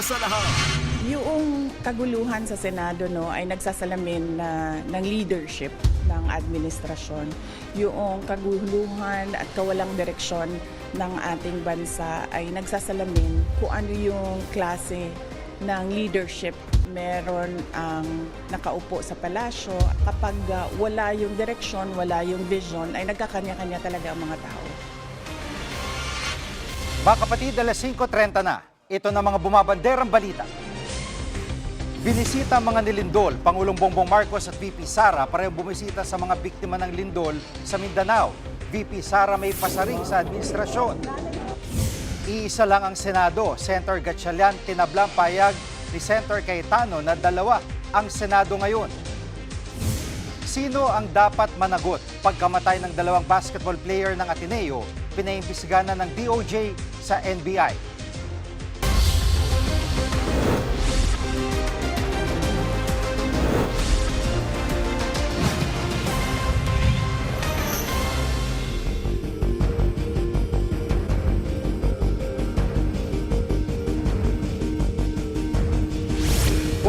sa lahat. Yung kaguluhan sa Senado ay nagsasalamin ng leadership ng administrasyon. Yung kaguluhan at kawalang direksyon ng ating bansa ay nagsasalamin kung ano yung klase ng leadership meron ang nakaupo sa palasyo. Kapag wala yung direksyon, wala yung vision, ay nagkakanya-kanya talaga ang mga tao. Mga kapatid, alas 5:30 na. Ito na mga bumabanderang balita. Binisita ang mga nilindol, Pangulong Bongbong Marcos at VP Sara pareho bumisita sa mga biktima ng lindol sa Mindanao. VP Sara may pasaring sa administrasyon. Iisa lang ang Senado, Senator Gatchalian, tinablang payag ni Senator Cayetano na 2 ang Senado ngayon. Sino ang dapat managot pagkamatay ng 2 basketball player ng Ateneo, pinaimbestigahan ng DOJ sa NBI?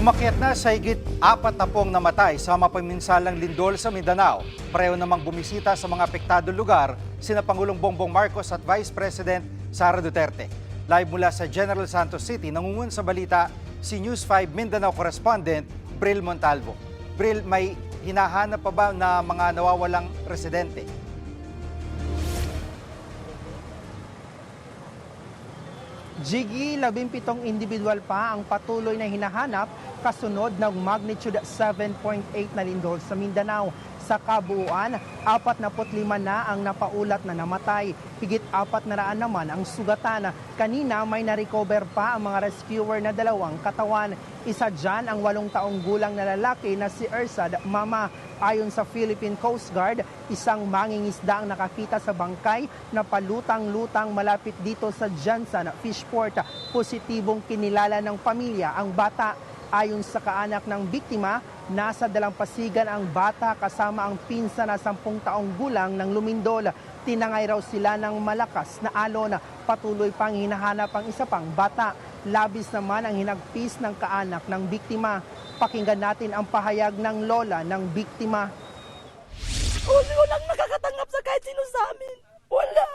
Umakyat na sa higit 40 namatay sa mapaminsalang lindol sa Mindanao. Pareho namang bumisita sa mga apektado lugar sina Pangulong Bongbong Marcos at Vice President Sara Duterte. Live mula sa General Santos City, nangungun sa balita si News 5 Mindanao correspondent Bril Montalvo. Bril, may hinahanap pa ba na mga nawawalang residente? Jiggy, 17 individual pa ang patuloy na hinahanap kasunod ng magnitude 7.8 na lindol sa Mindanao. Sa kabuuan, 45 na ang napaulat na namatay. Higit 400 naman ang sugatan. Kanina may na-recover pa ang mga rescuer na 2 katawan. Isa dyan ang 8 taong gulang na lalaki na si Ersad Mama. Ayon sa Philippine Coast Guard, isang mangingisda ang nakakita sa bangkay na palutang-lutang malapit dito sa Jansan Fishport. Positibong kinilala ng pamilya ang bata. Ayon sa kaanak ng biktima, nasa dalampasigan ang bata kasama ang pinsan na 10 taong gulang ng lumindol. Tinangay raw sila ng malakas na alon. Patuloy pang hinahanap ang isa pang bata. Labis naman ang hinagpis ng kaanak ng biktima. Pakinggan natin ang pahayag ng lola ng biktima. Walang nakakatanggap sa kahit sino sa amin. Wala.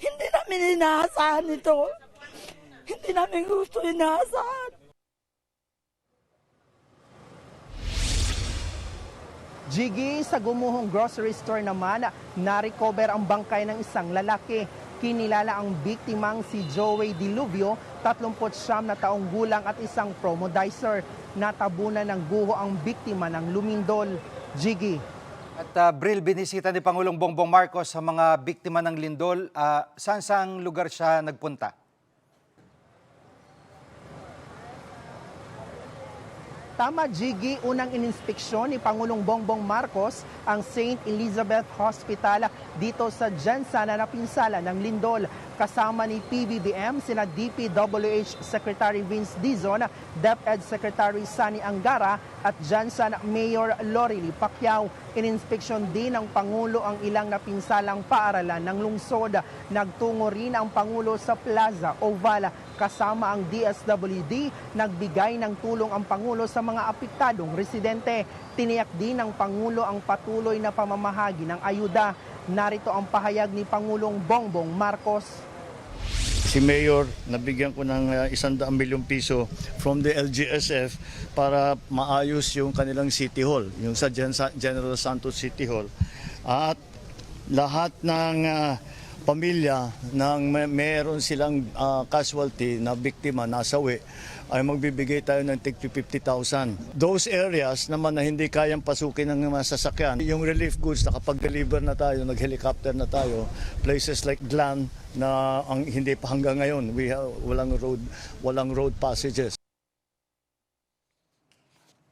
Hindi namin inaasahan ito. Hindi namin gusto inaasahan. Jiggy, sa gumuhong grocery store naman, na-recover ang bangkay ng isang lalaki. Kinilala ang biktimang si Joey Diluvio, 39 na taong gulang at isang promodizer. Natabunan ng guho ang biktima ng lumindol. Jiggy. At Bril, binisita ni Pangulong Bongbong Marcos sa mga biktima ng lindol. Saan lugar siya nagpunta? Tama, Jiggy, unang ininspeksyon ni Pangulong Bongbong Marcos ang St. Elizabeth Hospital dito sa Jansan na napinsala ng lindol. Kasama ni PBBM, sina DPWH Secretary Vince Dizon, DepEd Secretary Sani Angara at Jansan Mayor Lorely Pacquiao. Ininspeksyon din ng Pangulo ang ilang napinsalang paaralan ng lungsod. Nagtungo rin ang Pangulo sa Plaza Oval. Kasama ang DSWD, nagbigay ng tulong ang Pangulo sa mga apektadong residente. Tiniyak din ng Pangulo ang patuloy na pamamahagi ng ayuda. Narito ang pahayag ni Pangulong Bongbong Marcos. Si Mayor, nabigyan ko ng 100 milyong piso from the LGSF para maayos yung kanilang City Hall, yung sa General Santos City Hall. At lahat ng pamilya nang meron silang casualty na biktima, nasawi, ay magbibigay tayo ng tig 50,000. Those areas naman na hindi kayang pasukin ng mga sasakyan, yung relief goods, nakapag-deliver na tayo, nag-helicopter na tayo, places like Glan na hindi pa hanggang ngayon, walang road passages.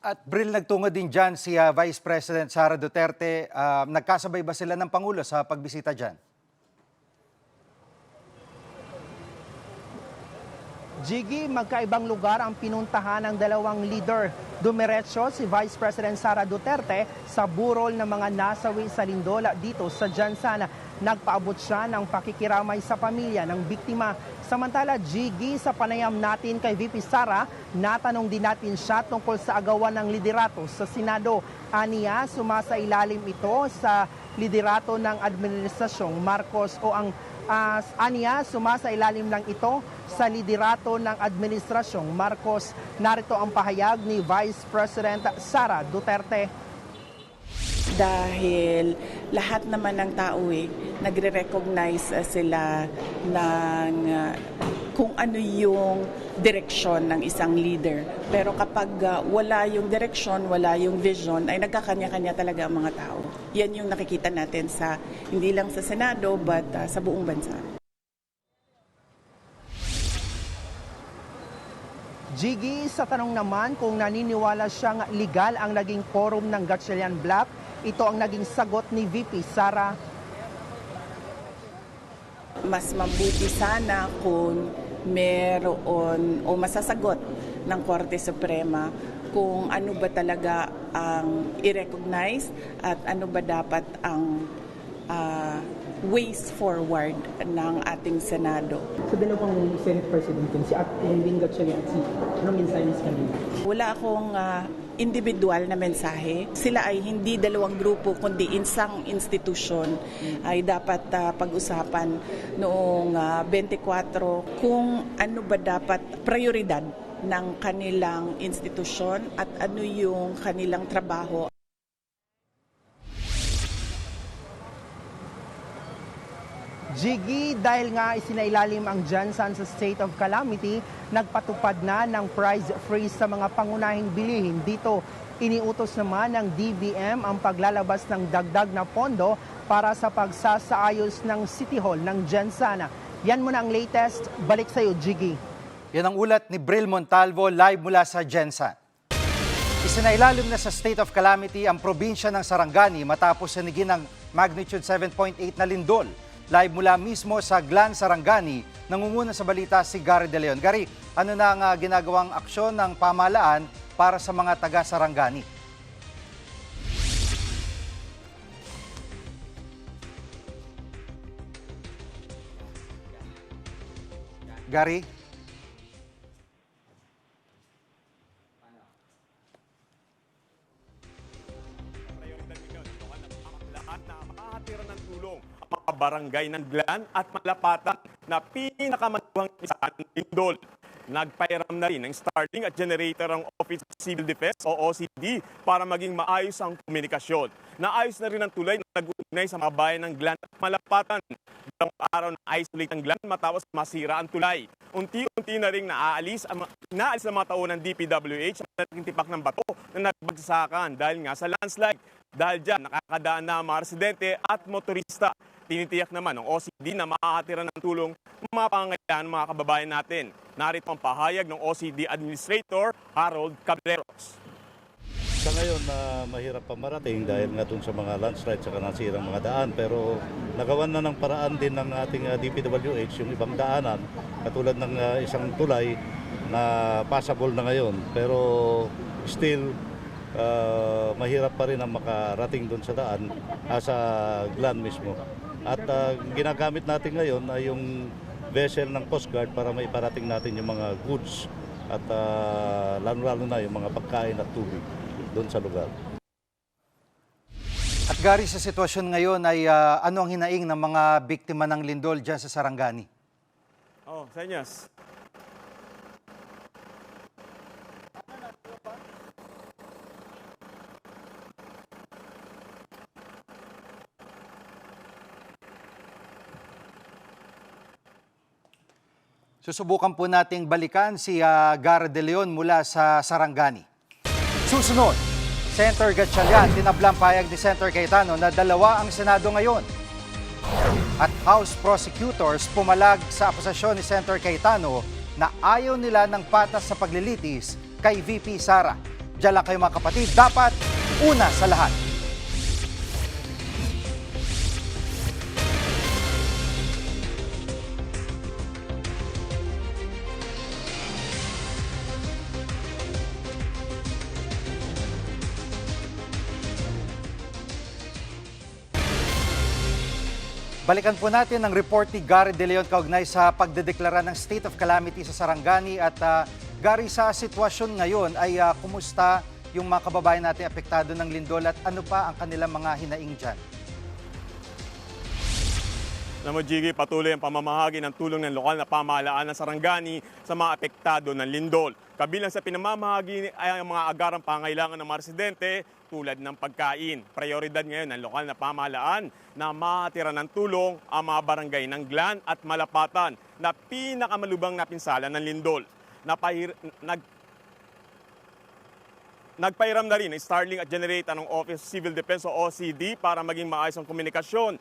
At Bril, nagtungo din dyan si Vice President Sara Duterte. Nagkasabay ba sila ng Pangulo sa pagbisita dyan? Jiggy, magkaibang lugar ang pinuntahan ng 2 leader. Dumiretso si Vice President Sara Duterte sa burol ng mga nasawi sa lindol dito sa Jansan. nagpaabot siya ng pakikiramay sa pamilya ng biktima. Samantala, Jiggy, sa panayam natin kay VP Sara, natanong din natin siya tungkol sa agawan ng liderato sa Senado. Aniya, sumasailalim ito sa liderato ng Administrasyong Marcos o ang aniya, sumasailalim lang ito sa liderato ng Administrasyong Marcos. Narito ang pahayag ni Vice President Sara Duterte. Dahil lahat naman ng tao nagre-recognize sila ng kung ano yung direksyon ng isang leader. Pero kapag wala yung direksyon, wala yung vision, ay nagkakanya-kanya talaga ang mga tao. Yan yung nakikita natin sa hindi lang sa Senado but sa buong bansa. Jiggy, sa tanong naman kung naniniwala siyang legal ang naging quorum ng Gatchalian Block, ito ang naging sagot ni VP Sara. Mas mabuti sana kung meron o masasagot ng Korte Suprema kung ano ba talaga ang i-recognize at ano ba dapat ang ways forward ng ating Senado. Sa dalawang Senate President, si Ate Gatchalian at si mensahe sa kanila? Wala akong individual na mensahe. Sila ay hindi dalawang grupo kundi isang institusyon ay dapat pag-usapan noong 24 kung ano ba dapat prioridad ng kanilang institusyon at ano yung kanilang trabaho. Jiggy, dahil nga isinailalim ang Jensen sa state of calamity, nagpatupad na ng price freeze sa mga pangunahing bilihin dito. Iniutos naman ng DBM ang paglalabas ng dagdag na pondo para sa pagsasaayos ng City Hall ng Jensen. Yan muna ang latest. Balik sa iyo, Jiggy. Yan ang ulat ni Bril Montalvo live mula sa Jensen. Isinailalim na sa state of calamity ang probinsya ng Sarangani matapos sanigin ng magnitude 7.8 na lindol. Live mula mismo sa Glan, Sarangani, nangunguna sa balita si Gary De Leon. Gary, ano na ang ginagawang aksyon ng pamahalaan para sa mga taga-Sarangani? Gary? Lahat na makakatira ng tulong ang mga barangay ng Glan at Malapatan na pinakamatubang isa ng lindol. Nagpairam na rin ng Starlink at generator ang Office of Civil Defense o OCD para maging maayos ang komunikasyon. Naayos na rin ang tulay na nag-uugnay sa mga bayan ng Glan at Malapatan. Dalawang araw na isolate ang Glan matapos masira ang tulay. Unti-unti na rin naalis ang mga tao ng DPWH at nagtipak ng bato na nagbagsakan dahil nga sa landslide. Dahil dyan, nakakadaan na mga residente at motorista. Tinitiyak naman ng OCD na makakatira ng tulong mga pangangailangan ng mga kababayan natin. Narito ang pahayag ng OCD Administrator Harold Cabreros. Sa ngayon, mahirap pa marating dahil nga dun sa mga landslide sa nasirang mga daan. Pero nagawan na ng paraan din ng ating DPWH yung ibang daanan, katulad ng isang tulay na passable na ngayon. Pero still, mahirap pa rin ang makarating dun sa daan, sa Glan mismo. At ginagamit natin ngayon ay yung vessel ng Coast Guard para maiparating natin yung mga goods at lalo-lalo na yung mga pagkain at tubig doon sa lugar. At Gary, sa sitwasyon ngayon ay ano ang hinaing ng mga biktima ng lindol dyan sa Sarangani? Senyas. Susubukan po nating balikan si Gary De Leon mula sa Sarangani. Susunod, Senator Gatchalian, tinablang payag ni Senator Cayetano na dalawa ang Senado ngayon. At House prosecutors pumalag sa akusasyon ni Senator Cayetano na ayaw nila ng patas sa paglilitis kay VP Sara. Diyan lang kayo mga kapatid, dapat una sa lahat. Balikan po natin ang report ni Gary De Leon kaugnay sa pagdedeklara ng state of calamity sa Sarangani. At Gary, sa sitwasyon ngayon ay kumusta yung mga kababayan natin apektado ng lindol at ano pa ang kanilang mga hinaing dyan? Alam mo, Jiggy, patuloy ang pamamahagi ng tulong ng lokal na pamahalaan ng Sarangani sa mga apektado ng lindol. Kabilang sa pinamamahagi ay ang mga agarang pangailangan ng mga residente tulad ng pagkain. Prioridad ngayon ng lokal na pamahalaan na matira ng tulong ang mga barangay ng Glan at Malapatan na pinakamalubang na pinsala ng lindol. Nagpairam na rin ng Starlink at generator ng Office of Civil Defense o OCD para maging maayos ang komunikasyon.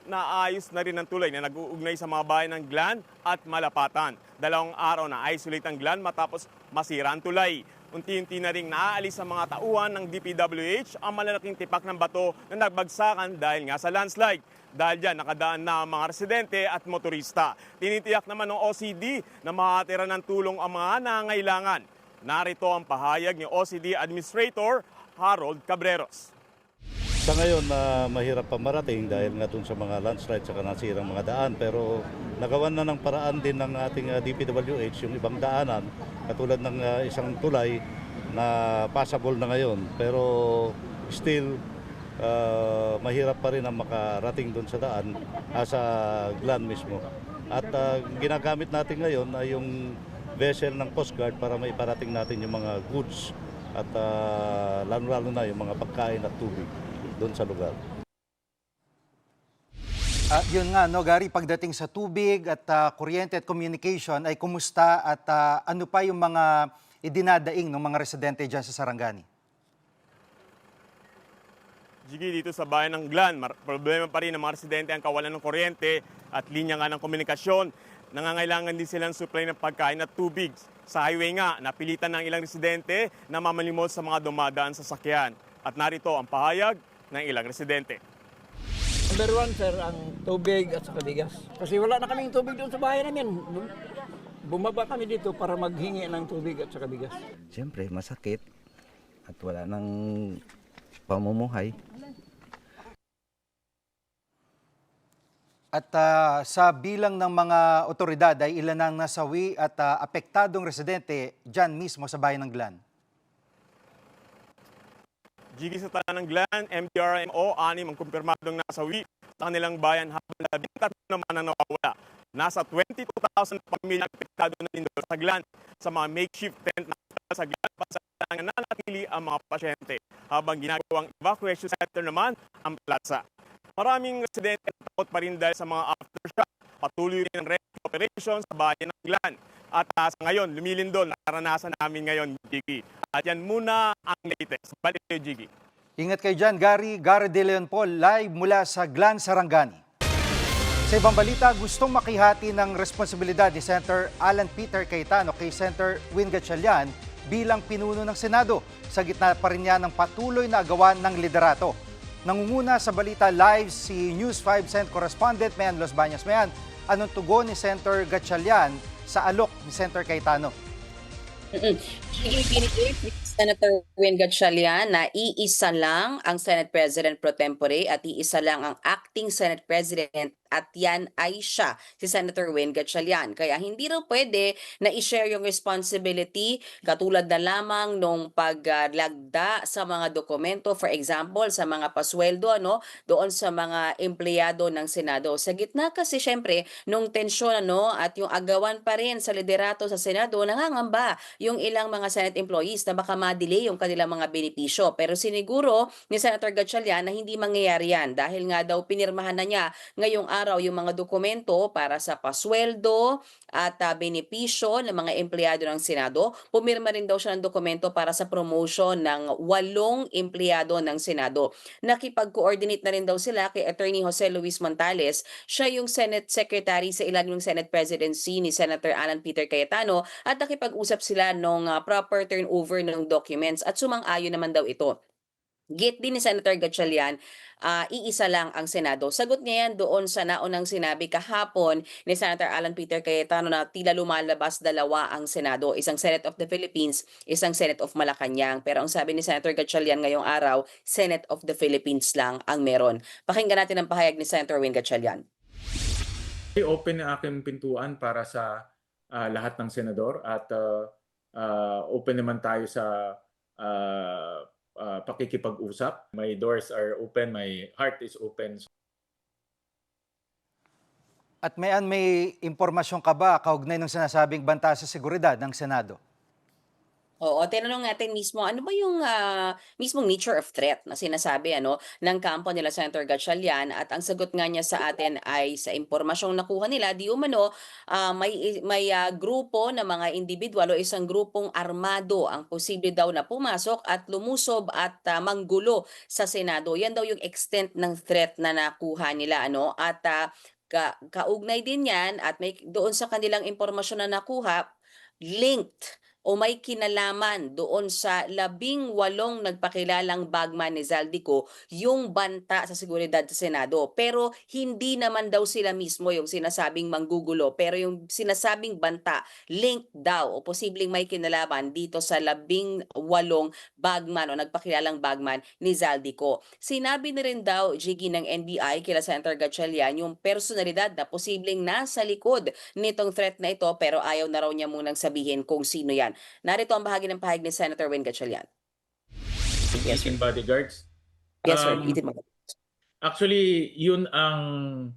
Naayos na rin ang tulay na nag-uugnay sa mga bayan ng Glan at Malapatan. 2 araw na isolate ang Glan matapos masira ang tulay. Unti-unti na rin naaalis sa mga tauhan ng DPWH ang malalaking tipak ng bato na nagbagsakan dahil nga sa landslide. Dahil dyan, nakadaan na ang mga residente at motorista. Tinitiyak naman ng OCD na makatira ng tulong ang mga nangangailangan. Narito ang pahayag ni OCD Administrator Harold Cabreros. Sa ngayon, mahirap pa marating dahil nga dun sa mga landslide at nasirang mga daan. Pero nagawan na ng paraan din ng ating DPWH yung ibang daanan, katulad ng isang tulay na passable na ngayon. Pero still, mahirap pa rin ang makarating dun sa daan, sa Glan mismo. At ginagamit natin ngayon ay yung vessel ng Coast Guard para maiparating natin yung mga goods at lalo-lalo na yung mga pagkain at tubig doon sa lugar. Yun nga, no, Gary, pagdating sa tubig at kuryente at communication ay kumusta at ano pa yung mga idinadaing ng mga residente dyan sa Sarangani? Jiggy, dito sa bayan ng Glan, problema pa rin ng mga residente ang kawalan ng kuryente at linya nga ng komunikasyon. Nangangailangan din silang supply ng pagkain at tubig. Sa highway nga, napilitan ng ilang residente na mamalimos sa mga dumadaan sa sakyan. At narito ang pahayag ng ilang residente. Number 1, sir, ang tubig at saka bigas. Kasi wala na kaming tubig doon sa bahay namin. Bumaba kami dito para maghingi ng tubig at saka bigas. Siyempre, masakit at wala nang pamumuhay. At sa bilang ng mga otoridad ay ilan ang nasawi at apektadong residente dyan mismo sa bayan ng Glan? Jiggy, sa talan ng Glan, MDRMO, 6 ang kumpirmadong nasawi sa kanilang bayan habang 13 naman ang nawawala. Nasa 22,000 pamilya apektado na lindol sa Glan. Sa mga makeshift tent na sa Glan, pasalangan na nanatili ang mga pasyente. Habang ginagawang evacuation center naman ang plaza. Maraming residente takot pa rin dahil sa mga aftershock. Patuloy rin ang rescue operation sa bayan ng Glan. At sa ngayon, lumilindol, naranasan namin ngayon, Jiggy. At yan muna ang latest. Balik kayo, Jiggy. Ingat kayo dyan, Gary. Gary De Leon po, live mula sa Glan, Sarangani. Sa ibang balita, gustong makihati ng responsibilidad ni Senator Alan Peter Cayetano kay Senator Win Gatchalian bilang pinuno ng Senado. Sa gitna pa rin niya ng patuloy na agawan ng liderato. Nangunguna sa balita live si News 5 Cent Correspondent Mayan Los Baños. Mayan, anong tugon ni Senator Gatchalian sa alok ni Senator Cayetano? Pinigil ni Senator Win Gatchalian na iisa lang ang Senate President pro tempore at iisa lang ang acting Senate President at yan ay siya, si Senator Win Gatchalian. Kaya hindi raw pwede na i-share yung responsibility katulad na lamang nung paglagda sa mga dokumento, for example, sa mga pasweldo, doon sa mga empleyado ng Senado. Sa gitna kasi syempre, nung tensyon at yung agawan pa rin sa liderato sa Senado, nangangamba yung ilang mga Senate employees na baka ma-delay yung kanilang mga benepisyo. Pero siniguro ni Senator Gatchalian na hindi mangyayari yan dahil nga daw pinirmahan na niya ngayong araw yung mga dokumento para sa pasweldo at benepisyo ng mga empleyado ng Senado. Pumirma rin daw siya ng dokumento para sa promotion ng 8 empleyado ng Senado. Nakipag-coordinate na rin daw sila kay Attorney Jose Luis Montales. Siya yung Senate Secretary sa ilalim ng Senate Presidency ni Senator Alan Peter Cayetano at nakipag-usap sila ng proper turnover ng documents at sumang-ayon naman daw ito. Git din ni Senator Gatchalian, iisa lang ang Senado. Sagot niya yan doon sa naunang sinabi kahapon ni Senator Alan Peter Cayetano na tila lumalabas 2 ang Senado. Isang Senate of the Philippines, isang Senate of Malacanang. Pero ang sabi ni Senator Gatchalian ngayong araw, Senate of the Philippines lang ang meron. Pakinggan natin ang pahayag ni Senator Win Gatchalian. Open ang aking pintuan para sa lahat ng senador at open naman tayo sa pakikipag-usap. My doors are open, my heart is open. At may impormasyon ka ba kaugnay ng sinasabing banta sa seguridad ng Senado? Oo, tinanong natin mismo, ano ba yung mismong nature of threat na sinasabi ng kampo nila Senator Gatchalian, at ang sagot nga niya sa atin ay sa impormasyong nakuha nila, di umano may grupo na mga individual o isang grupong armado ang posible daw na pumasok at lumusob at manggulo sa Senado. Yan daw yung extent ng threat na nakuha nila at kaugnay din yan at may doon sa kanilang impormasyon na nakuha, linked o may kinalaman doon sa 18 nagpakilalang bagman ni Zaldico yung banta sa seguridad sa Senado. Pero hindi naman daw sila mismo yung sinasabing manggugulo, pero yung sinasabing banta linked daw o posibleng may kinalaman dito sa 18 bagman o nagpakilalang bagman ni Zaldico. Sinabi na rin daw, Jiggy, ng NBI kila Senator Gatchalian yung personalidad na posibleng nasa likod nitong threat na ito, pero ayaw na raw niya munang sabihin kung sino yan. Narito ang bahagi ng pahayag ni Senator Win Gatchalian. Yes, bodyguards. Yes, sir. Actually, yun ang,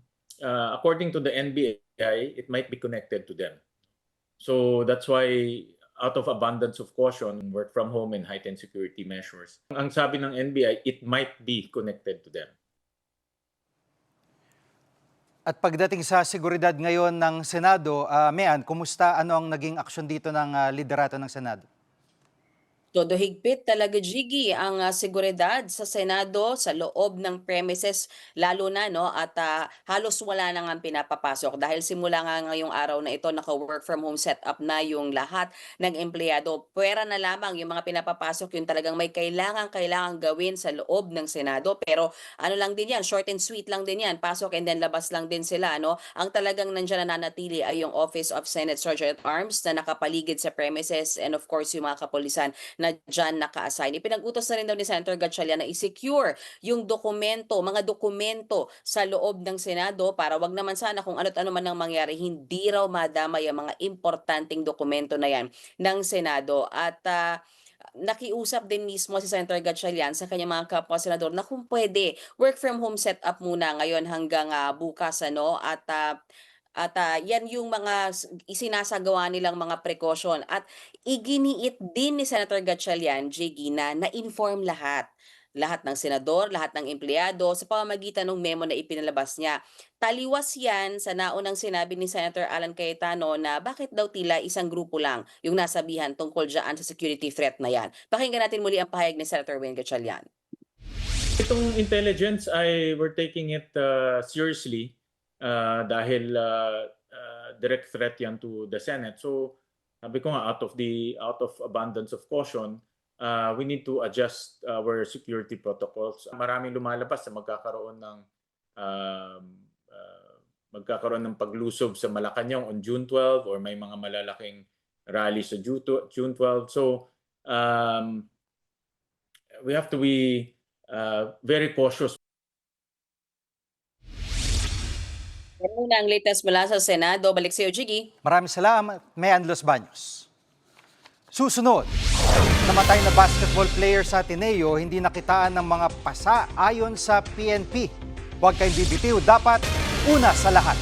according to the NBI, it might be connected to them. So that's why, out of abundance of caution, work from home and heightened security measures. Ang sabi ng NBI, it might be connected to them. At pagdating sa seguridad ngayon ng Senado, Mean, kumusta? Ano ang naging aksyon dito ng liderato ng Senado? Todo higpit talaga, Jiggy, ang seguridad sa Senado sa loob ng premises, lalo na at halos wala nang ang pinapapasok dahil simula nga ngayong araw na ito naka-work from home setup na yung lahat ng empleyado. Pwera na lamang yung mga pinapapasok, yung talagang may kailangan gawin sa loob ng Senado, pero ano lang din yan, short and sweet lang din yan, pasok and then labas lang din sila. Ang talagang nandiyan na nanatili ay yung Office of Senate Sergeant at Arms na nakapaligid sa premises, and of course yung mga kapulisan na dyan naka-assign. Ipinag-utos na rin daw ni Senator Gatchalian na i-secure yung mga dokumento sa loob ng Senado para wag naman sana kung ano't ano man ang mangyari, hindi raw madamay ang mga importanteng dokumento na yan ng Senado. At nakiusap din mismo si Senator Gatchalian sa kanyang mga kapwa senador na kung pwede, work from home setup muna ngayon hanggang bukas at yan yung mga isinasagawa nilang mga precaution. At iginiit din ni Senator Gatchalian, Jiggy, na na-inform lahat ng senador, lahat ng empleyado sa pamamagitan ng memo na ipinalabas niya. Taliwas yan sa naunang sinabi ni Senator Alan Cayetano na bakit daw tila isang grupo lang yung nasabihan tungkol dyan sa security threat na yan. Pakinggan natin muli ang pahayag ni Senator Win Gatchalian. Itong intelligence, we're taking it seriously. Dahil direct threat yan to the Senate. So sabi ko nga, out of abundance of caution, we need to adjust our security protocols. Maraming lumalabas na magkakaroon ng paglusob sa Malacanang on June 12 or may mga malalaking rally sa June 12. So we have to be very cautious. Yan muna ang latest mula sa Senado. Balik sa iyo, Jiggy. Maraming salamat, Mean Los Baños. Susunod, namatay na basketball player sa Ateneo, hindi nakitaan ng mga pasa ayon sa PNP. Huwag kayong bibitiw, dapat una sa lahat.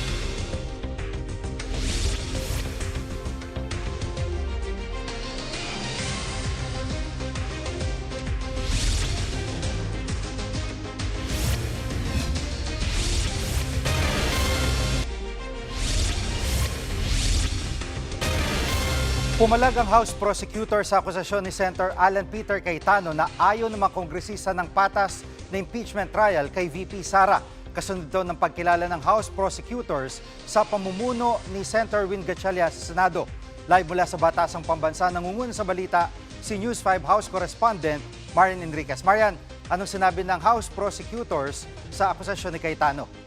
Pumalag ang House Prosecutor sa akusasyon ni Senator Alan Peter Cayetano na ayaw ng mga kongresista ng patas na impeachment trial kay VP Sara. Kasunod ito ng pagkilala ng House Prosecutors sa pamumuno ni Senator Win Gatchalian sa Senado. Live mula sa Batasang Pambansa, nangunguna sa balita si News 5 House Correspondent Marian Enriquez. Marian, anong sinabi ng House Prosecutors sa akusasyon ni Cayetano?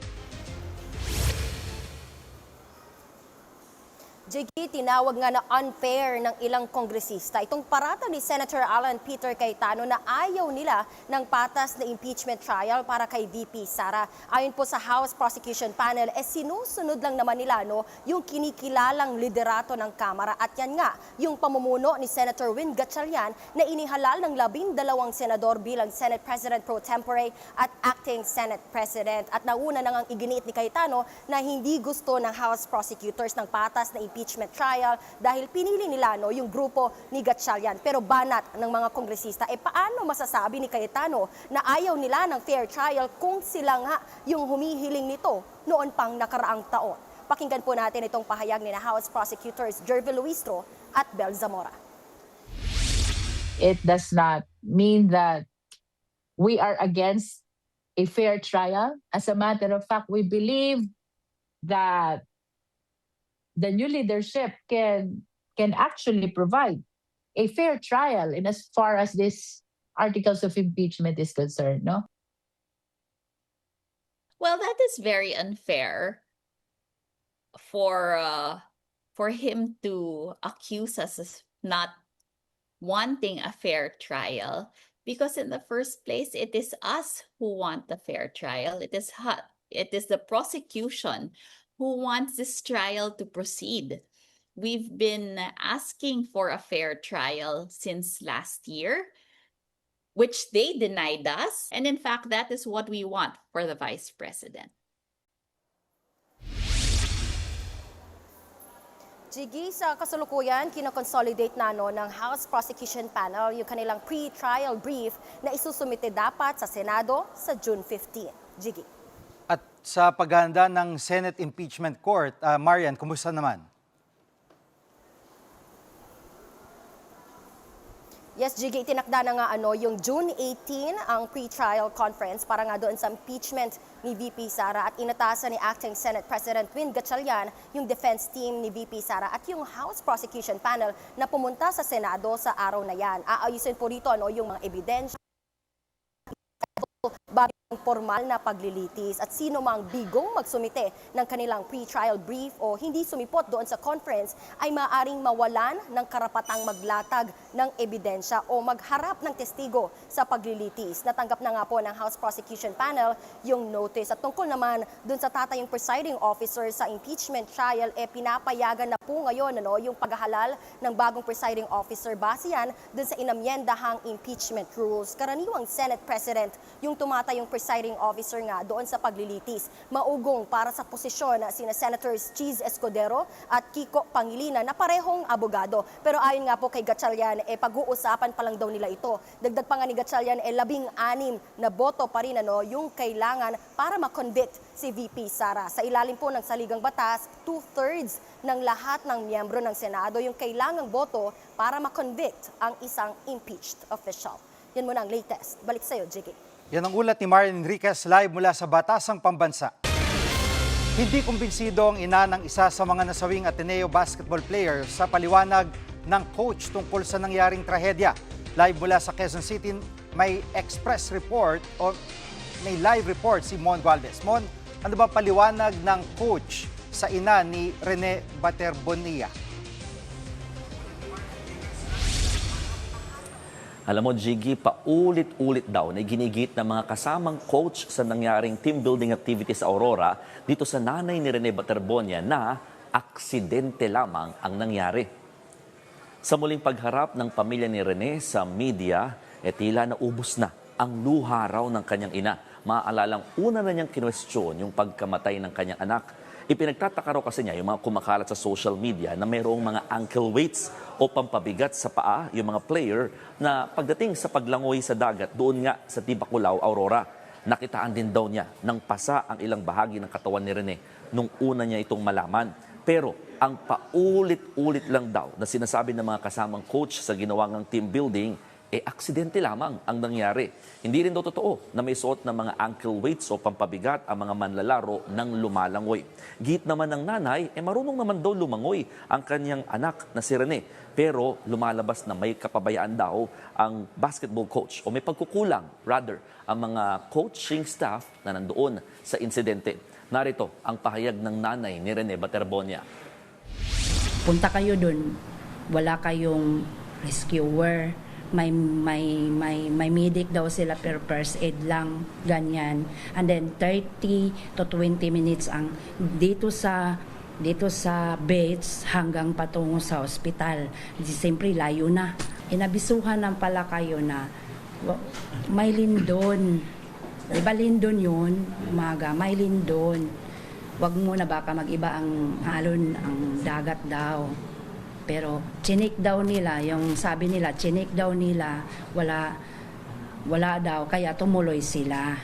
Jiggy, tinawag nga na unfair ng ilang kongresista itong parata ni Senator Alan Peter Cayetano na ayaw nila ng patas na impeachment trial para kay VP Sara. Ayon po sa House Prosecution Panel, sinusunod lang naman nila yung kinikilalang liderato ng Kamara at yan nga yung pamumuno ni Senator Win Gatchalian na inihalal ng 12 senador bilang Senate President pro tempore at acting Senate President. At nauna nang ang iginiit ni Cayetano na hindi gusto ng House prosecutors ng patas na impeachment trial dahil pinili nila yung grupo ni Gatchalian. Pero banat ng mga kongresista, paano masasabi ni Cayetano na ayaw nila ng fair trial kung sila nga yung humihiling nito noon pang nakaraang taon? Pakinggan po natin itong pahayag ni House Prosecutors Jervil Luistro at Bel Zamora. It does not mean that we are against a fair trial. As a matter of fact, we believe that the new leadership can actually provide a fair trial in as far as this articles of impeachment is concerned, no? Well, that is very unfair for him to accuse us of not wanting a fair trial, because in the first place, it is us who want the fair trial. It is the prosecution who wants this trial to proceed. We've been asking for a fair trial since last year, which they denied us. And in fact, that is what we want for the Vice President. Jiggy, sa kasalukuyan, kinoconsolidate na ng House Prosecution Panel yung kanilang pre-trial brief na isusumite dapat sa Senado sa June 15. Jiggy. At sa paghahanda ng Senate Impeachment Court, Marian, kumusta naman? Yes, Jiggy, itinakda na nga yung June 18 ang pre-trial conference para nga doon sa impeachment ni VP Sara at inatasan ni Acting Senate President Win Gatchalian yung defense team ni VP Sara at yung House Prosecution Panel na pumunta sa Senado sa araw na yan. Aayusin po rito yung mga ebidensya bagong formal na paglilitis at sino mang bigong magsumite ng kanilang pre-trial brief o hindi sumipot doon sa conference ay maaaring mawalan ng karapatang maglatag ng ebidensya o magharap ng testigo sa paglilitis. Natanggap na nga po ng House Prosecution Panel yung notice at tungkol naman doon sa tatayong presiding officer sa impeachment trial, pinapayagan na po ngayon yung paghahalal ng bagong presiding officer base yan doon sa inamyendahang impeachment rules. Karaniwang Senate President yung tumatayong presiding officer nga doon sa paglilitis. Maugong para sa posisyon sina Senators Cheese Escudero at Kiko Pangilinan na parehong abogado. Pero ayon nga po kay Gatchalian, pag-uusapan pa lang daw nila ito. Dagdag pa nga ni Gatchalian, 16 na boto pa rin yung kailangan para makonvict si VP Sara. Sa ilalim po ng saligang batas, 2/3 ng lahat ng miyembro ng Senado yung kailangang boto para makonvict ang isang impeached official. Yan muna ang latest. Balik sa'yo, Jiggy. Yan ang ulat ni Marian Enriquez live mula sa Batasang Pambansa. Hindi kumbinsido ang ina ng isa sa mga nasawing Ateneo basketball player sa paliwanag ng coach tungkol sa nangyaring trahedya. Live mula sa Quezon City, may express report o may live report si Mon Gualvez. Mon, ano ba paliwanag ng coach sa ina ni Rene Baterbonia? Alam mo, Jiggy, paulit-ulit daw na ginigit ng mga kasamang coach sa nangyaring team building activities sa Aurora dito sa nanay ni Rene Baterbonia na aksidente lamang ang nangyari. Sa muling pagharap ng pamilya ni Rene sa media, tila naubos na ang luha raw ng kanyang ina. Maalalang una na niyang kinwestiyon yung pagkamatay ng kanyang anak. Ipinagtataka raw kasi niya yung mga kumakalat sa social media na mayroong mga ankle weights o pampabigat sa paa yung mga player na pagdating sa paglangoy sa dagat doon nga sa Tibaculao, Aurora. Nakitaan din daw niya ng pasa ang ilang bahagi ng katawan ni Rene nung una niya itong malaman. Pero ang paulit-ulit lang daw na sinasabi ng mga kasamang coach sa ginawang team building, aksidente lamang ang nangyari. Hindi rin daw totoo na may suot ng mga ankle weights o pampabigat ang mga manlalaro ng lumalangoy. Git naman ng nanay, marunong naman daw lumangoy ang kanyang anak na si Rene. Pero lumalabas na may kapabayaan daw ang basketball coach o may pagkukulang, rather, ang mga coaching staff na nandoon sa insidente. Narito ang pahayag ng nanay ni Rene Baterbonia. punta kayo dun, wala kayong rescuer, may medic daw sila per first aid lang, ganyan. And then 30 to 20 minutes ang dito sa beds hanggang patungo sa ospital. Siyempre layo na. Inabisuhan ng pala kayo na may lindon. Diba lindon yun? Umaga, may lindon. Wag muna baka mag-iba ang alon, ang dagat daw. Pero chinik daw nila, yung sabi nila, chinik daw nila, wala daw, kaya tumuloy sila.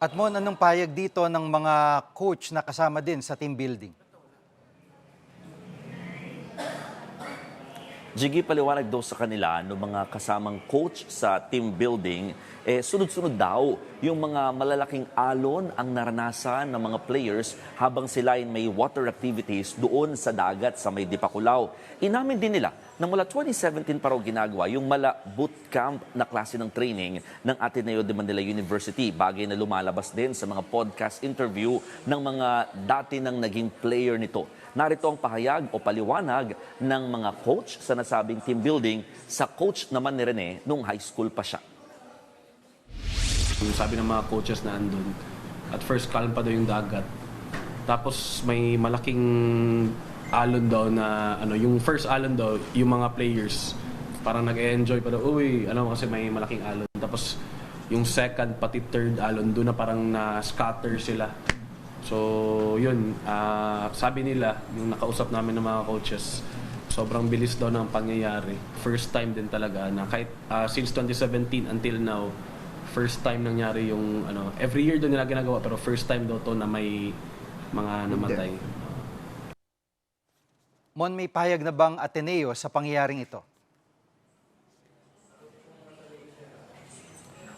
At Mon, anong payag dito ng mga coach na kasama din sa team building? Jiggy, paliwanag daw sa kanila ng mga kasamang coach sa team building, sunod-sunod daw yung mga malalaking alon ang naranasan ng mga players habang sila ay may water activities doon sa dagat sa may Dipakulaw. Inamin din nila na mula 2017 pa raw ginagawa yung mala bootcamp na klase ng training ng Ateneo de Manila University. Bagay na lumalabas din sa mga podcast interview ng mga dati nang naging player nito. Narito ang pahayag o paliwanag ng mga coach sa nasabing team building sa coach naman ni Rene nung high school pa siya. Sabi ng mga coaches na andun, at first calm pa daw yung dagat. Tapos may malaking alon daw na, yung first alon daw, yung mga players, parang nag-enjoy pa daw, kasi may malaking alon. Tapos yung second pati third alon, doon na parang na-scatter sila. So yun, sabi nila, yung nakausap namin ng mga coaches, sobrang bilis daw ng pangyayari. First time din talaga na kahit since 2017 until now, first time nangyari yung every year doon nila ginagawa pero first time daw to na may mga namatay. Mon, may payag na bang Ateneo sa pangyayaring ito?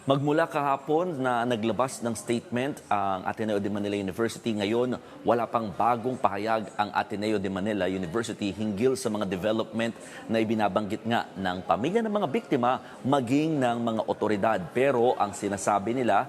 Magmula kahapon na naglabas ng statement ang Ateneo de Manila University, ngayon wala pang bagong pahayag ang Ateneo de Manila University hinggil sa mga development na ibinabanggit nga ng pamilya ng mga biktima maging ng mga otoridad. Pero ang sinasabi nila,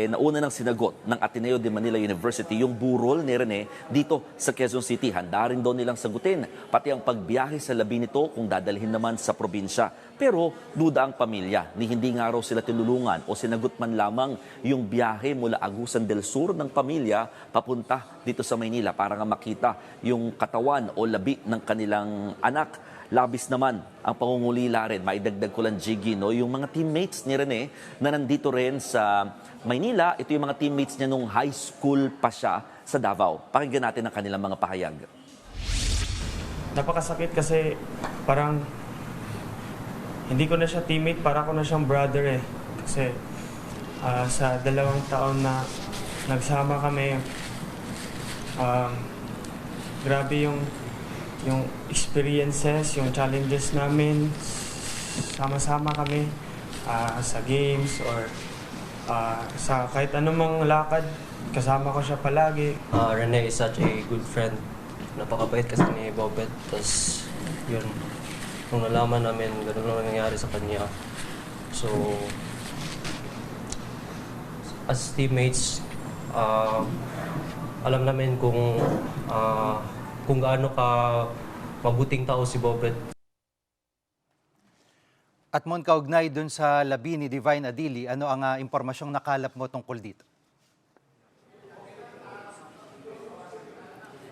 nauna nang sinagot ng Ateneo de Manila University yung burol ni Rene dito sa Quezon City. Handa rin daw nilang sagutin pati ang pagbiyahe sa labi nito kung dadalhin naman sa probinsya. Pero duda ang pamilya ni hindi nga raw sila tinulungan o sinagot man lamang yung biyahe mula Agusan del Sur ng pamilya papunta dito sa Maynila para nga makita yung katawan o labi ng kanilang anak. Labis naman ang pangungulila rin. Maidagdag ko lang, Jiggy, yung mga teammates ni Rene na nandito rin sa Maynila, ito yung mga teammates niya nung high school pa siya sa Davao. Pakinggan natin ang kanilang mga pahayag. Napakasakit kasi parang hindi ko na siya teammate, para ko na siyang brother eh. Kasi sa 2 taon na nagsama kami, grabe yung experiences, yung challenges namin. Sama-sama kami sa games or sa kahit anumang lakad, kasama ko siya palagi. Rene is such a good friend. Napakabait kasi ni Bobet. Tapos yun, nung nalaman namin, gano'n lang nangyayari sa kanya. So, as teammates, alam namin kung gaano ka mabuting tao si Bobet. At Mon, kaugnay dun sa labi ni Divine Adili, ano ang impormasyong nakalap mo tungkol dito?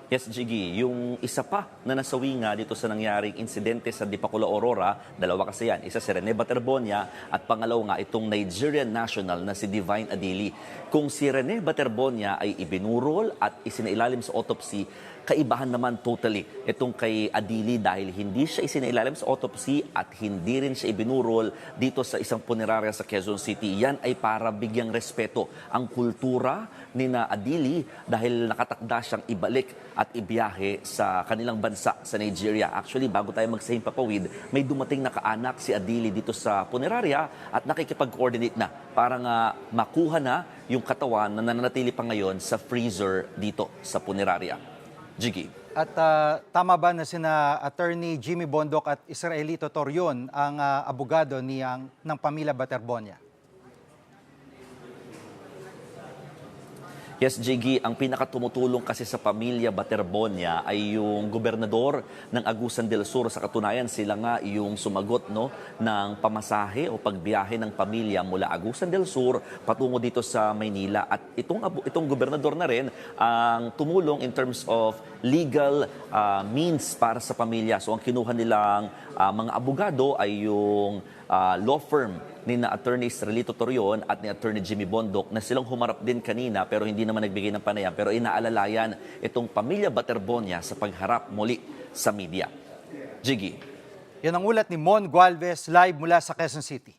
Yes, Jiggy, yung isa pa na nasawi nga dito sa nangyaring insidente sa Dipakula, Aurora, dalawa kasi yan. Isa si Rene Baterbonia at pangalaw nga itong Nigerian national na si Divine Adili. Kung si Rene Baterbonia ay ibinurol at isinailalim sa autopsy, kaibahan naman totally itong kay Adili dahil hindi siya isinailalim sa autopsy at hindi rin siya ibinurol dito sa isang punerarya sa Quezon City. Yan ay para bigyang respeto ang kultura ni na Adili dahil nakatakda siyang ibalik at ibiyahe sa kanilang bansa sa Nigeria. Actually, bago tayo magsahing papawid, may dumating na kaanak si Adili dito sa punerarya at nakikipag-coordinate na para nga makuha na yung katawan na nananatili pa ngayon sa freezer dito sa punerarya. Jiggy. At tama ba na sina Attorney Jimmy Bondok at Israelito Torion ang abogado ng pamilya Baterbonia? Yes, Jiggy, ang pinakatumutulong kasi sa pamilya Baterbonia ay yung gobernador ng Agusan del Sur. Sa katunayan, sila nga yung sumagot ng pamasahe o pagbiyahe ng pamilya mula Agusan del Sur patungo dito sa Maynila. At itong gobernador na rin ang tumulong in terms of legal means para sa pamilya. So ang kinuha nilang mga abogado ay yung law firm ni na Attorney Israelito Torion at ni Attorney Jimmy Bondoc na silang humarap din kanina pero hindi naman nagbigay ng panayam. Pero inaalalayan itong pamilya Baterbonia sa pagharap muli sa media. Jiggy. Yan ang ulat ni Mon Gualvez live mula sa Quezon City.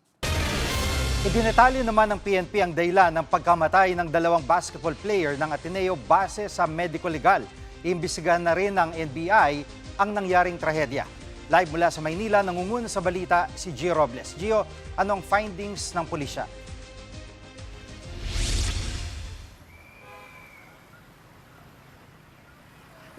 Idinetali naman ng PNP ang dahilan ng pagkamatay ng 2 basketball player ng Ateneo base sa medico legal. Iimbestigahan na rin ng NBI ang nangyaring trahedya. Live mula sa Maynila, nangunguna sa balita si Gio Robles. Gio, anong findings ng pulisya?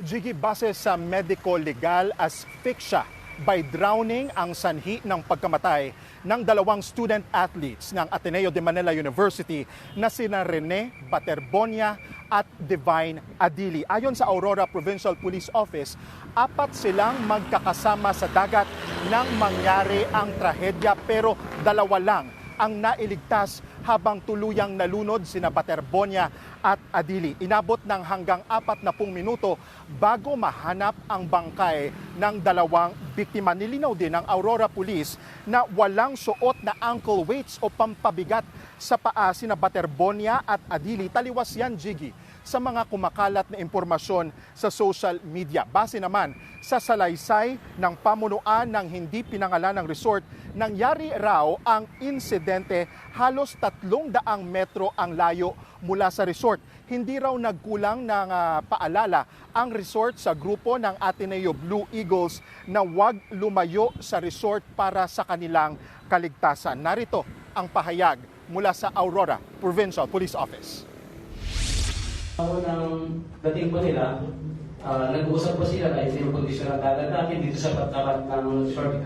Jiggy, base sa medico-legal, asphyxia by drowning ang sanhi ng pagkamatay ng 2 student athletes ng Ateneo de Manila University na sina Rene Baterbonia at Divine Adili. Ayon sa Aurora Provincial Police Office, 4 silang magkakasama sa dagat nang mangyari ang trahedya pero 2 lang ang nailigtas habang tuluyang nalunod sina Baterbonia at Adili. Inabot ng hanggang 40 minuto bago mahanap ang bangkay ng 2 biktima. Nilinaw din ng Aurora Police na walang suot na ankle weights o pampabigat sa paa sina Baterbonia at Adili. Taliwas yan, Jiggy, sa mga kumakalat na impormasyon sa social media. Base naman sa salaysay ng pamunuan ng hindi pinangalan ng resort, nangyari raw ang insidente halos 300 metro ang layo mula sa resort. Hindi raw nagkulang ng paalala ang resort sa grupo ng Ateneo Blue Eagles na huwag lumayo sa resort para sa kanilang kaligtasan. Narito ang pahayag mula sa Aurora Provincial Police Office. Nang dating po nila, nag-uusap po sila na yung kondisyon ng dagat natin dito sa tapat ng resort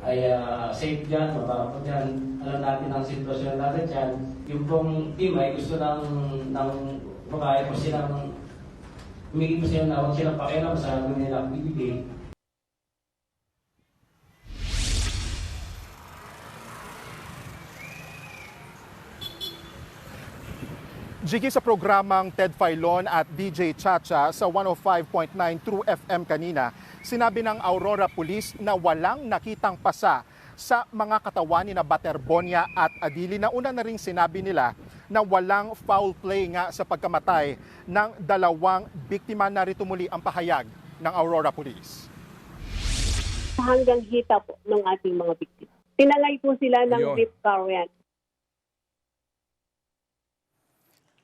ay safe dyan, mabarapot dyan. Alam natin ang sitwasyon natin dyan. Yung pong team ay gusto ng makaya po silang humigit po silang na huwag silang pakialam sa nila bibigay. Jiggy, sa programang Ted Filon at DJ Chacha sa 105.9 True FM kanina, sinabi ng Aurora Police na walang nakitang pasa sa mga katawan ni na Baterbonia at Adili. Nauna na rin sinabi nila na walang foul play nga sa pagkamatay ng 2 biktima. Narito muli ang pahayag ng Aurora Police. Hanggang hita po ng ating mga biktima. Tinalay po sila ng rip current.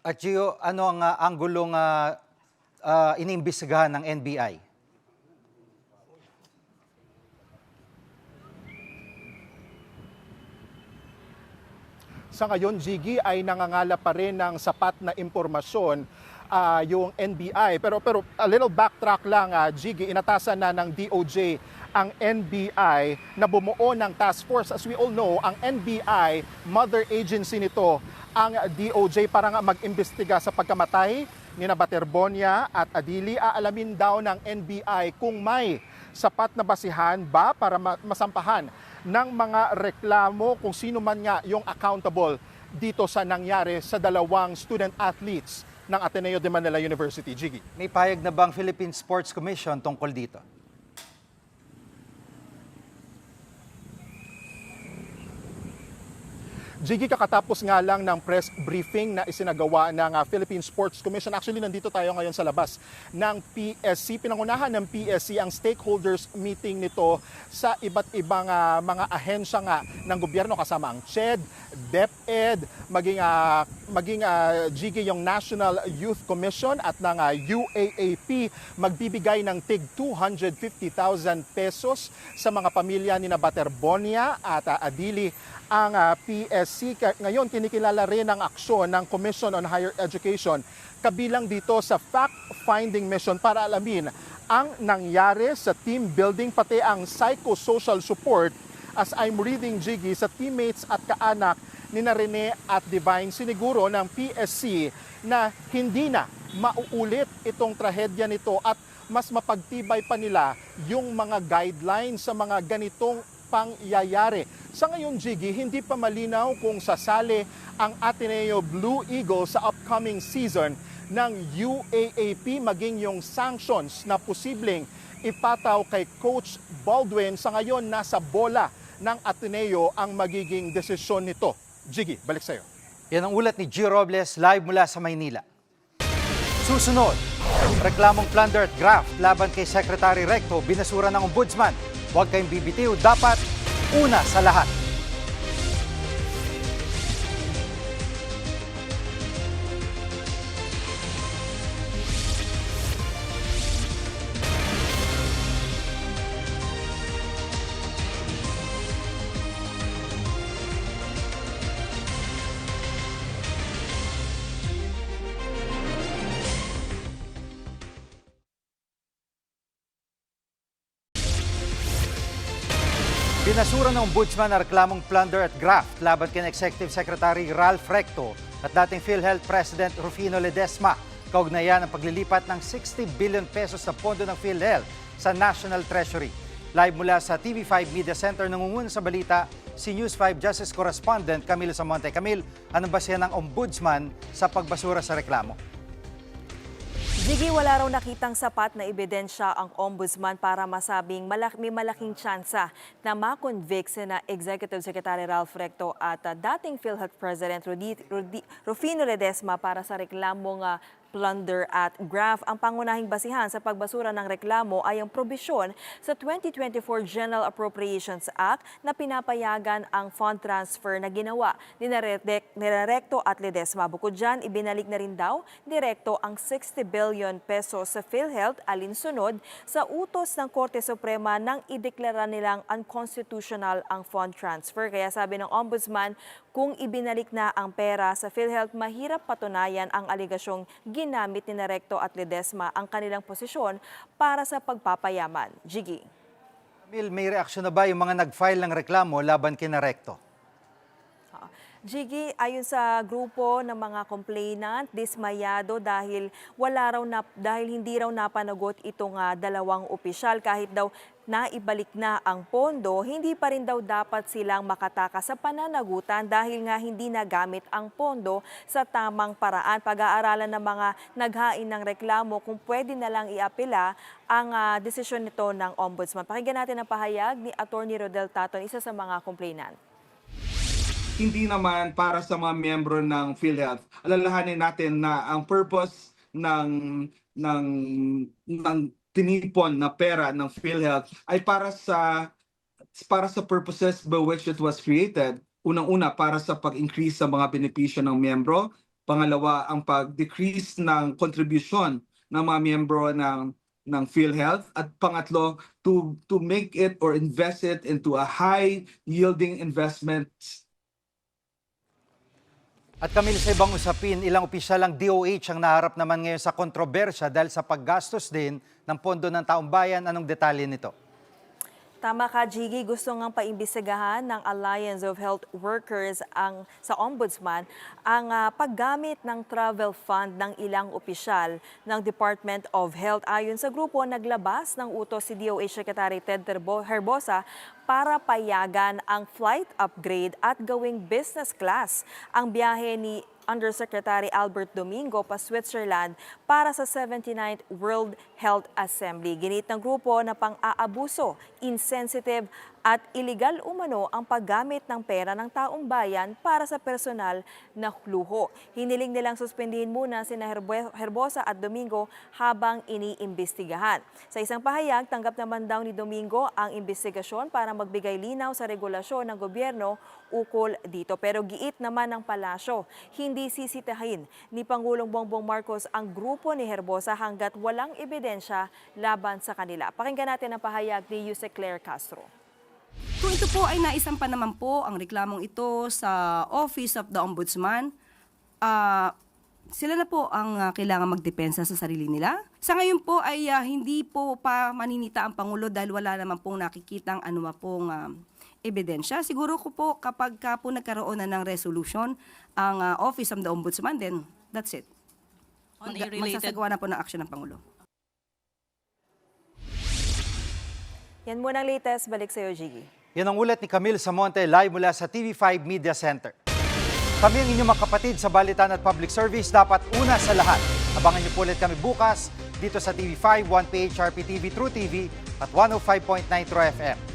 At Gio, ano ang anggulong iniimbestigahan ng NBI? Sa ngayon, Jiggy, ay nangangala pa rin ng sapat na impormasyon yung NBI. Pero a little backtrack lang, Jiggy, inatasan na ng DOJ ang NBI na bumuo ng task force. As we all know, ang NBI, mother agency nito, ang DOJ para nga mag-imbestiga sa pagkamatay ni na Baterbonia at Adili. Aalamin daw ng NBI kung may sapat na basihan ba para masampahan ng mga reklamo kung sino man nga yung accountable dito sa nangyari sa 2 student athletes ng Ateneo de Manila University. Jiggy. May payag na bang Philippine Sports Commission tungkol dito? Jiggy, kakatapos nga lang ng press briefing na isinagawa ng Philippine Sports Commission. Actually, nandito tayo ngayon sa labas ng PSC. Pinangunahan ng PSC ang stakeholders meeting nito sa iba't ibang mga ahensya nga ng gobyerno kasama ang CHED, DepEd, maging Jiggy yung National Youth Commission at ng UAAP. Magbibigay ng tig 250,000 pesos sa mga pamilya ni na Baterbonia at Adili. Ang PSC ngayon kinikilala rin ang aksyon ng Commission on Higher Education kabilang dito sa fact-finding mission para alamin ang nangyari sa team building pati ang psychosocial support as I'm reading, Jiggy, sa teammates at kaanak ni Rene at Divine siniguro ng PSC na hindi na mauulit itong trahedya nito at mas mapagtibay pa nila yung mga guidelines sa mga ganitong pangyayari. Sa ngayon, Jiggy, hindi pa malinaw kung sasali ang Ateneo Blue Eagles sa upcoming season ng UAAP, maging yung sanctions na posibleng ipataw kay Coach Baldwin. Sa ngayon, nasa bola ng Ateneo ang magiging desisyon nito. Jiggy, balik sa'yo. Yan ang ulat ni G. Robles live mula sa Maynila. Susunod, reklamong plunder at graft laban kay Secretary Recto, binasura ng Ombudsman. Huwag kayong bibitiw, dapat una sa lahat. Binasura ng Ombudsman ang reklamong plunder at graft laban kay Executive Secretary Ralph Recto at dating PhilHealth President Rufino Ledesma. Kaugnayan ang paglilipat ng 60 billion pesos na pondo ng PhilHealth sa National Treasury. Live mula sa TV5 Media Center, nangunguna sa balita si News 5 Justice Correspondent Camille Samonte. Camille, anong basihan ng Ombudsman sa pagbasura sa reklamo? Jiggy, wala raw nakitang sapat na ebidensya ang Ombudsman para masabing may malaking tsansa na makonvict na Executive Secretary Ralph Recto at dating PhilHealth President Rufino Ledesma para sa reklamong plunder at graft. Ang pangunahing basihan sa pagbasura ng reklamo ay ang probisyon sa 2024 General Appropriations Act na pinapayagan ang fund transfer na ginawa ni Recto at Ledesma. Bukod dyan, ibinalik na rin daw direkto ang 60 billion pesos sa PhilHealth alinsunod sa utos ng Korte Suprema nang ideklara nilang unconstitutional ang fund transfer. Kaya sabi ng Ombudsman, kung ibinalik na ang pera sa PhilHealth, mahirap patunayan ang aligasyong ginamit ni Recto at Ledesma ang kanilang posisyon para sa pagpapayaman. Jiggy. Camille, may reaksyon na ba yung mga nag-file ng reklamo laban kina Recto? Jiggy, ayon sa grupo ng mga complainant, dismayado dahil hindi raw napanagot itong dalawang opisyal. Kahit daw naibalik na ang pondo, hindi pa rin daw dapat silang makatakas sa pananagutan dahil nga hindi nagamit ang pondo sa tamang paraan. Pag-aaralan ng mga naghain ng reklamo kung pwede na lang iapela ang desisyon nito ng Ombudsman. Pakinggan natin ang pahayag ni Attorney Rodel Taton, isa sa mga complainant. Hindi naman para sa mga miyembro ng PhilHealth. Alalahanin natin na ang purpose ng tinipon na pera ng PhilHealth ay para sa purposes by which it was created. Unang-una, para sa pag-increase sa mga benepisyo ng miyembro. Pangalawa, ang pag-decrease ng contribution ng mga miyembro ng PhilHealth. At pangatlo, to make it or invest it into a high-yielding investment. At Camille, sa ibang usapin, ilang opisyal ng DOH ang naharap naman ngayon sa kontrobersya dahil sa paggastos din ng pondo ng taong bayan. Anong detalye nito? Tama ka, Jiggy. Gusto ngang paimbestigahan ng Alliance of Health Workers sa Ombudsman ang paggamit ng travel fund ng ilang opisyal ng Department of Health. Ayon sa grupo, naglabas ng utos si DOH Secretary Ted Herbosa para payagan ang flight upgrade at gawing business class ang biyahe ni Undersecretary Albert Domingo pa Switzerland para sa 79th World Health Assembly. Ginit ng grupo na pang-aabuso, insensitive at iligal umano ang paggamit ng pera ng taong bayan para sa personal na luho. Hiniling nilang suspendihin muna sina Herbosa at Domingo habang iniimbestigahan. Sa isang pahayag, tanggap naman daw ni Domingo ang imbestigasyon para magbigay linaw sa regulasyon ng gobyerno ukol dito. Pero giit naman ng palasyo, hindi sisitahin ni Pangulong Bongbong Marcos ang grupo ni Herbosa hanggat walang ebidensya laban sa kanila. Pakinggan natin ang pahayag ni Yusek Claire Castro. Kung ito po ay naisampa naman po ang reklamong ito sa Office of the Ombudsman, sila na po ang kailangan magdepensa sa sarili nila. Sa ngayon po ay hindi po pa maninita ang Pangulo dahil wala naman pong nakikitang anuma pong ebidensya. Siguro ko po kapag ka po nagkaroon na ng resolution ang Office of the Ombudsman, then that's it. Magsasagawa na po ng action ng Pangulo. Yan muna ang latest. Balik sa iyo, Jiggy. Yan ang ulat ni Camille Samonte live mula sa TV5 Media Center. Kami ang inyong mga kapatid sa Balitan at Public Service, dapat una sa lahat. Abangan niyo po ulit kami bukas dito sa TV5, 1PH RPTV, True TV at 105.9 True FM.